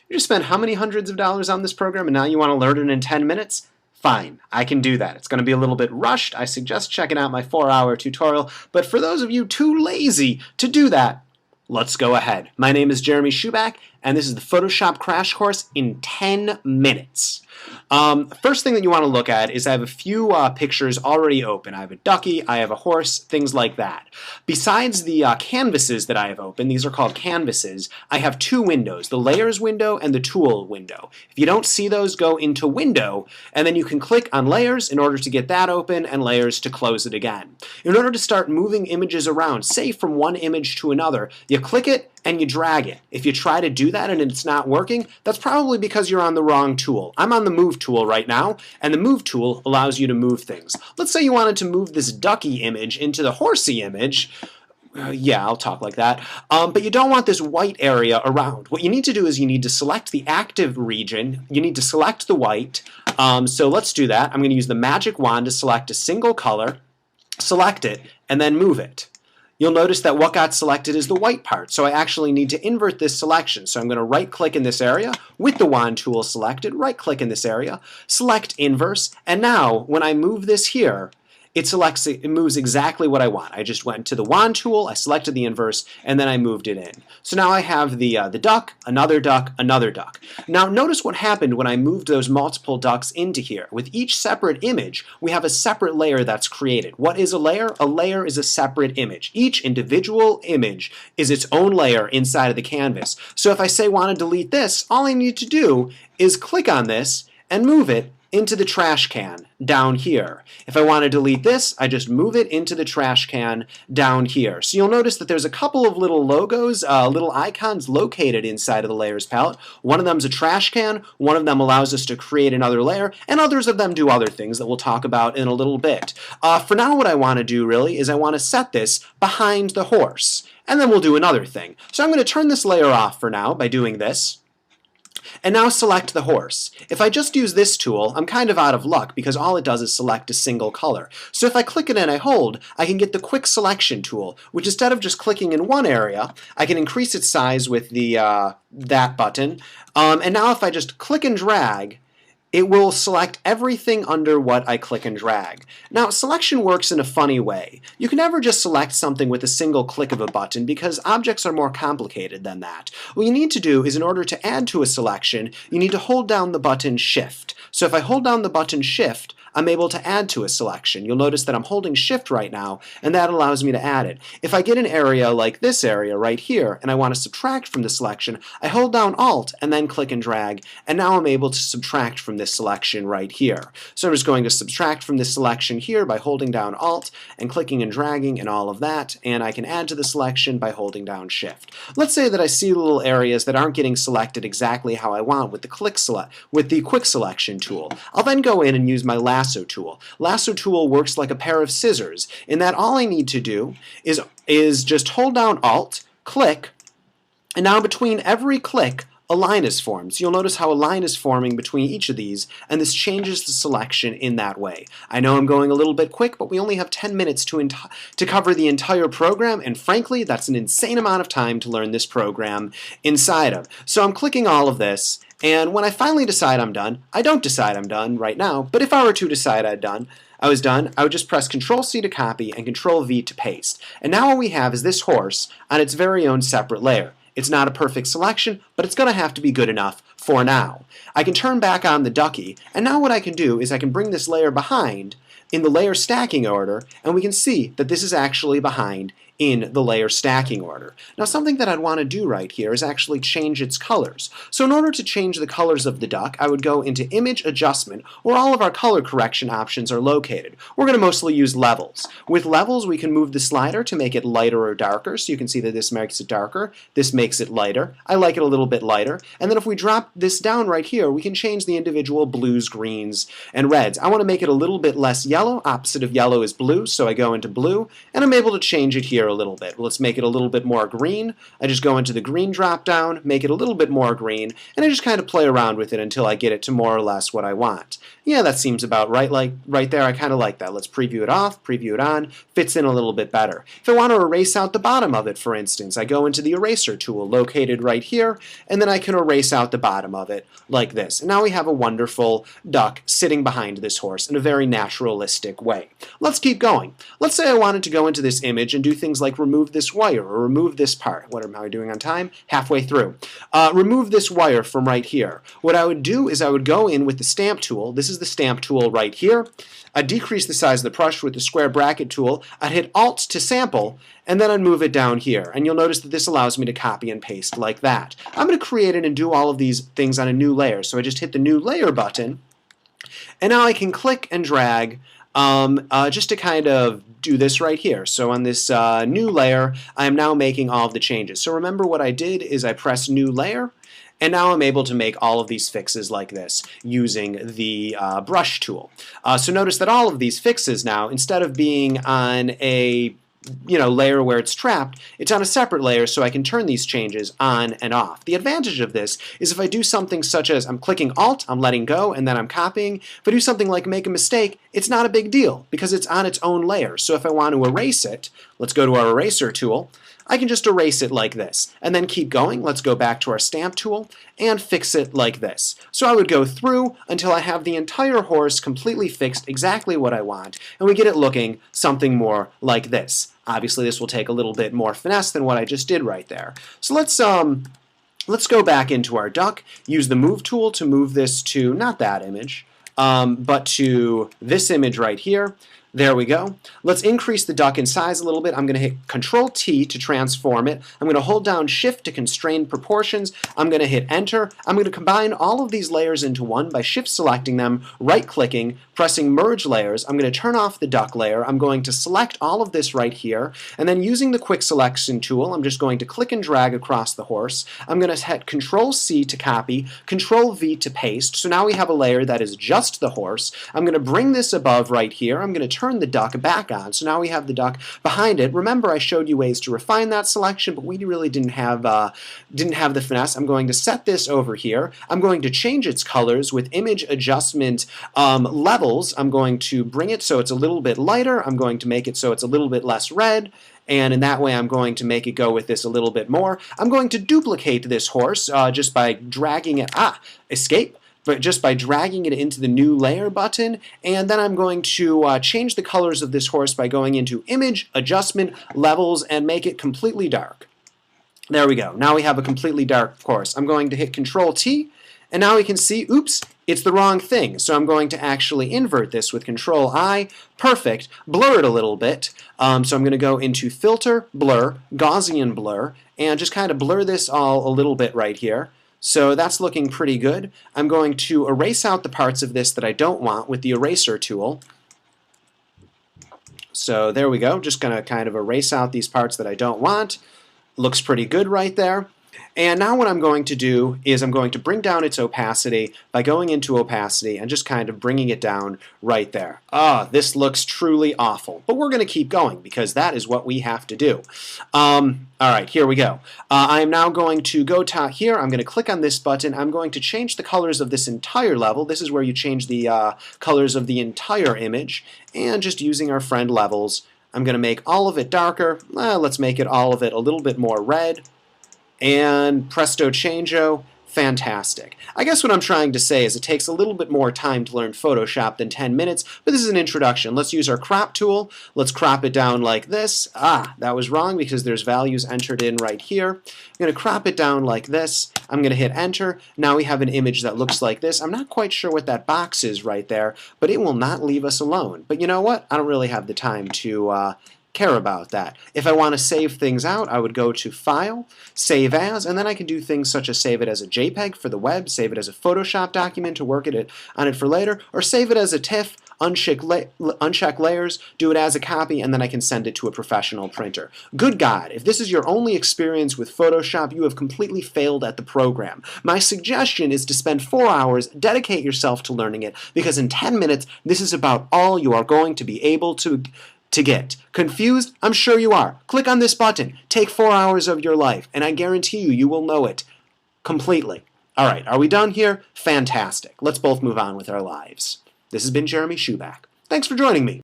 You just spent how many hundreds of dollars on this program and now you want to learn it in 10 minutes? Fine, I can do that. It's going to be a little bit rushed. I suggest checking out my 4-hour tutorial, but for those of you too lazy to do that, let's go ahead. My name is Jeremy Schuback, and this is the Photoshop Crash Course in 10 minutes. First thing that you want to look at is I have a few pictures already open. I have a ducky, I have a horse, things like that. Besides the canvases that I have open, these are called canvases, I have two windows, the Layers window and the Tool window. If you don't see those, go into Window, and then you can click on Layers in order to get that open and Layers to close it again. In order to start moving images around, say from one image to another, you click it and you drag it. If you try to do that and it's not working, that's probably because you're on the wrong tool. I'm on the Move tool right now, and the Move tool allows you to move things. Let's say you wanted to move this ducky image into the horsey image. Yeah, I'll talk like that. But you don't want this white area around. What you need to do is you need to select the active region. You need to select the white. So let's do that. I'm going to use the magic wand to select a single color, select it, and then move it. You'll notice that what got selected is the white part, so I actually need to invert this selection. So I'm going to right-click in this area with the wand tool selected, right-click in this area, select inverse, and now when I move this here, it moves exactly what I want. I just went to the wand tool, I selected the inverse, and then I moved it in. So now I have the duck, another duck, another duck. Now notice what happened when I moved those multiple ducks into here. With each separate image, we have a separate layer that's created. What is a layer? A layer is a separate image. Each individual image is its own layer inside of the canvas. So if I say want to delete this, all I need to do is click on this and move it into the trash can down here. If I want to delete this, I just move it into the trash can down here. So you'll notice that there's a couple of little logos, little icons located inside of the Layers palette. One of them is a trash can, one of them allows us to create another layer, and others of them do other things that we'll talk about in a little bit. For now, what I want to do really is I want to set this behind the horse, and then we'll do another thing. So I'm going to turn this layer off for now by doing this. And now select the horse. If I just use this tool, I'm kind of out of luck because all it does is select a single color. So if I click it and I hold, I can get the quick selection tool, which instead of just clicking in one area, I can increase its size with the that button. And now if I just click and drag, it will select everything under what I click and drag. Now, selection works in a funny way. You can never just select something with a single click of a button because objects are more complicated than that. What you need to do is in order to add to a selection, you need to hold down the button Shift. So if I hold down the button Shift, I'm able to add to a selection. You'll notice that I'm holding Shift right now, and that allows me to add it. If I get an area like this area right here, and I want to subtract from the selection, I hold down Alt and then click and drag, and now I'm able to subtract from this selection right here. So I'm just going to subtract from this selection here by holding down Alt and clicking and dragging and all of that, and I can add to the selection by holding down Shift. Let's say that I see little areas that aren't getting selected exactly how I want with the quick selection tool. I'll then go in and use my lasso tool. Lasso tool works like a pair of scissors in that all I need to do is just hold down Alt, click, and now between every click a line is formed. So you'll notice how a line is forming between each of these, and this changes the selection in that way. I know I'm going a little bit quick, but we only have 10 minutes to cover the entire program, and frankly, that's an insane amount of time to learn this program inside of. So I'm clicking all of this, and when I finally decide I'm done, I don't decide I'm done right now, but if I were to decide I was done, I would just press Control-C to copy and Control-V to paste. And now what we have is this horse on its very own separate layer. It's not a perfect selection, but it's going to have to be good enough for now. I can turn back on the ducky, and now what I can do is I can bring this layer behind in the layer stacking order, and we can see that this is actually behind in the layer stacking order. Now something that I'd want to do right here is actually change its colors. So in order to change the colors of the duck, I would go into Image Adjustment, where all of our color correction options are located. We're going to mostly use levels. With levels, we can move the slider to make it lighter or darker, so you can see that this makes it darker, this makes it lighter. I like it a little bit lighter. And then if we drop this down right here, we can change the individual blues, greens, and reds. I want to make it a little bit less yellow. Opposite of yellow is blue, so I go into blue, and I'm able to change it here a a little bit. Let's make it a little bit more green. I just go into the green drop down, make it a little bit more green, and I just kind of play around with it until I get it to more or less what I want. Yeah, that seems about right, like right there. I kind of like that. Let's preview it off, preview it on. Fits in a little bit better. If I want to erase out the bottom of it, for instance, I go into the eraser tool located right here, and then I can erase out the bottom of it like this. And now we have a wonderful duck sitting behind this horse in a very naturalistic way. Let's keep going. Let's say I wanted to go into this image and do things like remove this wire or remove this part. What am I doing on time? Halfway through. Remove this wire from right here. What I would do is I would go in with the stamp tool. This is the stamp tool right here. I'd decrease the size of the brush with the square bracket tool. I'd hit Alt to sample, and then I'd move it down here. And you'll notice that this allows me to copy and paste like that. I'm going to create it and do all of these things on a new layer. So I just hit the New Layer button, and now I can click and drag just to kind of do this right here. So on this new layer, I am now making all of the changes. So remember what I did is I press New Layer, and now I'm able to make all of these fixes like this using the brush tool. So notice that all of these fixes now, instead of being on a layer where it's trapped, it's on a separate layer so I can turn these changes on and off. The advantage of this is if I do something such as I'm clicking Alt, I'm letting go, and then I'm copying, if I do something like make a mistake, it's not a big deal because it's on its own layer. So if I want to erase it, let's go to our eraser tool, I can just erase it like this and then keep going. Let's go back to our stamp tool and fix it like this. So I would go through until I have the entire horse completely fixed exactly what I want, and we get it looking something more like this. Obviously this will take a little bit more finesse than what I just did right there. So let's go back into our duck, use the move tool to move this to not that image, but to this image right here. There we go. Let's increase the duck in size a little bit. I'm going to hit Control-T to transform it. I'm going to hold down Shift to constrain proportions. I'm going to hit Enter. I'm going to combine all of these layers into one by Shift-selecting them, right-clicking, pressing Merge Layers. I'm going to turn off the duck layer. I'm going to select all of this right here, and then using the Quick Selection tool, I'm just going to click and drag across the horse. I'm going to hit Control-C to copy, Control-V to paste. So now we have a layer that is just the horse. I'm going to bring this above right here. I'm going to turn the duck back on. So now we have the duck behind it. Remember, I showed you ways to refine that selection, but we really didn't have the finesse. I'm going to set this over here. I'm going to change its colors with image adjustment levels. I'm going to bring it so it's a little bit lighter. I'm going to make it so it's a little bit less red. And in that way, I'm going to make it go with this a little bit more. I'm going to duplicate this horse just by dragging it. Escape. But just by dragging it into the New Layer button, and then I'm going to change the colors of this horse by going into Image, Adjustment, Levels, and make it completely dark. There we go. Now we have a completely dark horse. I'm going to hit Control-T, and now we can see, oops, it's the wrong thing. So I'm going to actually invert this with Control-I. Perfect. Blur it a little bit. So I'm going to go into Filter, Blur, Gaussian Blur, and just kind of blur this all a little bit right here. So that's looking pretty good. I'm going to erase out the parts of this that I don't want with the eraser tool. So there we go. Just going to kind of erase out these parts that I don't want. Looks pretty good right there. And now what I'm going to do is I'm going to bring down its opacity by going into opacity and just kind of bringing it down right there. This looks truly awful. But we're going to keep going because that is what we have to do. All right, here we go. I am now going to go here. I'm going to click on this button. I'm going to change the colors of this entire level. This is where you change the colors of the entire image. And just using our friend levels, I'm going to make all of it darker. Let's make it all of it a little bit more red. And presto changeo, fantastic. I guess what I'm trying to say is it takes a little bit more time to learn Photoshop than 10 minutes, but this is an introduction. Let's use our crop tool. Let's crop it down like this. That was wrong because there's values entered in right here. I'm going to crop it down like this. I'm going to hit enter. Now we have an image that looks like this. I'm not quite sure what that box is right there, but it will not leave us alone. But you know what? I don't really have the time to care about that. If I want to save things out, I would go to File, Save As, and then I can do things such as save it as a JPEG for the web, save it as a Photoshop document to work on it for later, or save it as a TIFF, uncheck layers, do it as a copy, and then I can send it to a professional printer. Good God, if this is your only experience with Photoshop, you have completely failed at the program. My suggestion is to spend 4 hours, dedicate yourself to learning it, because in 10 minutes, this is about all you are going to be able to to get. Confused? I'm sure you are. Click on this button. Take 4 hours of your life, and I guarantee you will know it completely. All right, are we done here? Fantastic. Let's both move on with our lives. This has been Jeremy Shuback. Thanks for joining me.